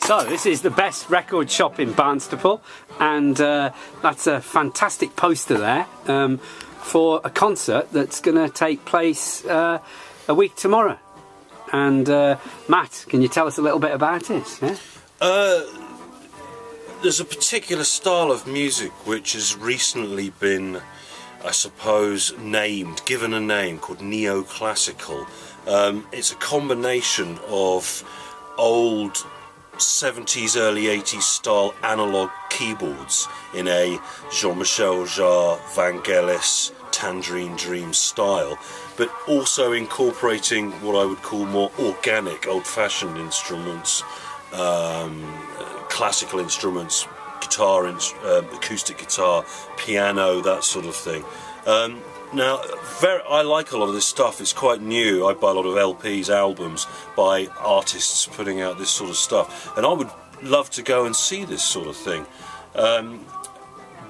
So this is the best record shop in Barnstaple, and that's a fantastic poster there for a concert that's going to take place a week tomorrow. And Matt, can you tell us a little bit about it? Yeah? There's a particular style of music which has recently been, I suppose, given a name called neoclassical. It's a combination of old 70s, early 80s style analog keyboards in a Jean-Michel Jarre, Vangelis, Tangerine Dream style, but also incorporating what I would call more organic, old-fashioned instruments, classical instruments, guitar, acoustic guitar, piano, that sort of thing. Now, I like a lot of this stuff. It's quite new. I buy a lot of LPs, albums by artists putting out this sort of stuff, and I would love to go and see this sort of thing.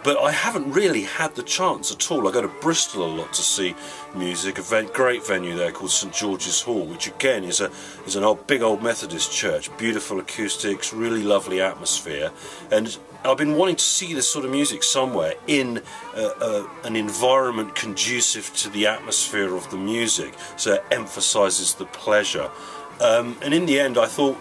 But I haven't really had the chance at all. I go to Bristol a lot to see music. A great venue there called St George's Hall, which again is an big old Methodist church. Beautiful acoustics, really lovely atmosphere, and I've been wanting to see this sort of music somewhere in an environment conducive to the atmosphere of the music, so it emphasises the pleasure. And in the end, I thought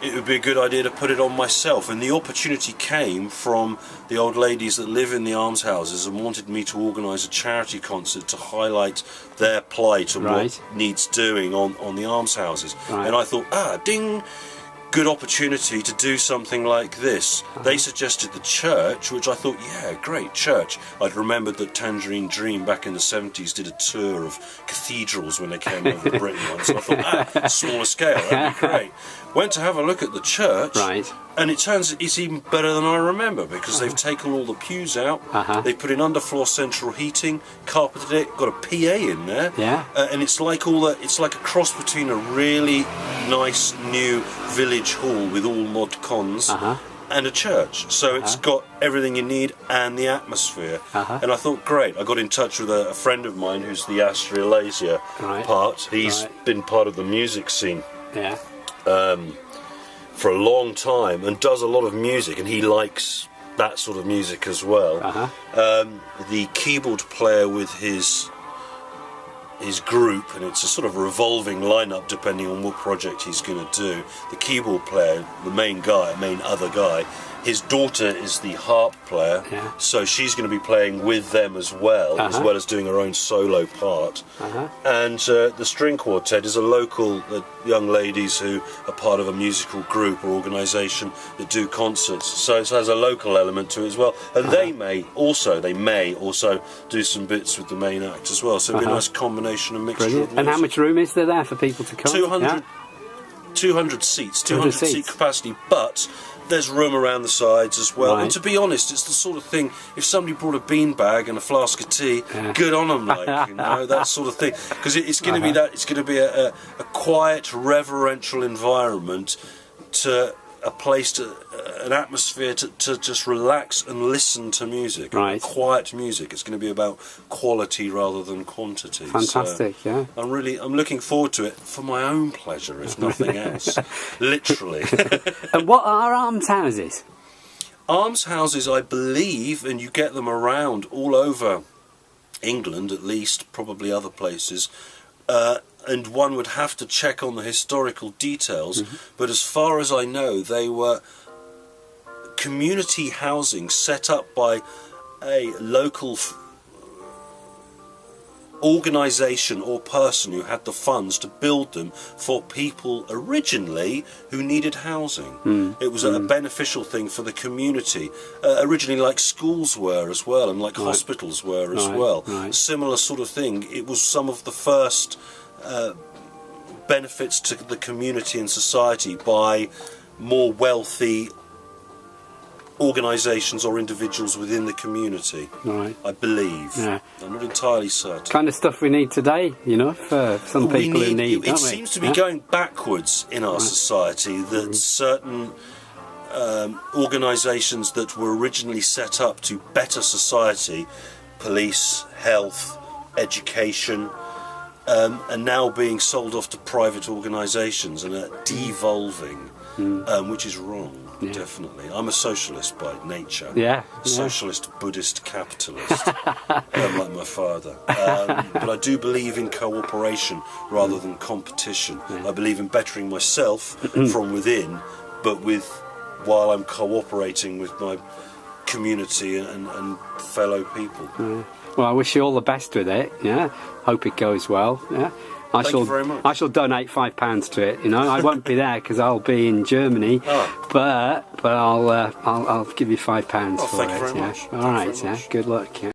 it would be a good idea to put it on myself, and the opportunity came from the old ladies that live in the Alms Houses and wanted me to organise a charity concert to highlight their plight and what needs doing on the Alms Houses. And I thought, ding, good opportunity to do something like this. They suggested the church, which I thought, yeah, great, church. I'd remembered that Tangerine Dream back in the 70s did a tour of cathedrals when they came over to Britain once. So I thought, smaller scale, that'd be great. Went to have a look at the church, and it turns it's even better than I remember, because they've taken all the pews out, they've put in underfloor central heating, carpeted it, got a PA in there, and it's like a cross between a really nice new village hall with all mod cons and a church. So it's got everything you need and the atmosphere. And I thought, great. I got in touch with a friend of mine who's the Australasia part. He's been part of the music scene for a long time and does a lot of music, and he likes that sort of music as well. The keyboard player with his group, and it's a sort of revolving lineup depending on what project he's going to do. The keyboard player, the main other guy, his daughter is the harp player, so she's going to be playing with them as well as doing her own solo part. And the string quartet is a local young ladies who are part of a musical group or organisation that do concerts, so it has a local element to it as well. And they may also do some bits with the main act as well, so it'll be a nice combination and mixture of music. And how much room is there for people to come? 200 seats, 200 seat capacity, but there's room around the sides as well. And to be honest, it's the sort of thing, if somebody brought a beanbag and a flask of tea, good on them, that sort of thing. Because it's going to be a quiet, reverential environment, to a place, an atmosphere to just relax and listen to music. Quiet music. It's going to be about quality rather than quantity. Fantastic, so I'm looking forward to it for my own pleasure, if nothing else. Literally. And what are Alms Houses? Alms Houses, I believe, and you get them around all over England, at least, probably other places. And one would have to check on the historical details, but as far as I know, they were community housing set up by a local organisation or person who had the funds to build them for people originally who needed housing. It was a beneficial thing for the community, originally, like schools were as well, and like hospitals were as well. Similar sort of thing. It was some of the first benefits to the community and society by more wealthy organisations or individuals within the community, I believe. I'm not entirely certain. Kind of stuff we need today, for some people who need. It seems to be going backwards in our society, that certain organisations that were originally set up to better society, police, health, education, and now being sold off to private organisations and devolving, which is wrong. Yeah. Definitely. I'm a socialist by nature. Yeah. Socialist, Buddhist, capitalist, like my father. But I do believe in cooperation rather than competition. Yeah. I believe in bettering myself from within, but while I'm cooperating with my community and fellow people. Yeah. Well, I wish you all the best with it. Yeah. Hope it goes well. Yeah. Thank you very much. I shall donate £5 to it. You know, I won't be there because I'll be in Germany. Oh. But I'll give you £5 for it. Thank you very yeah. much. All right. Yeah. Good luck. Yeah.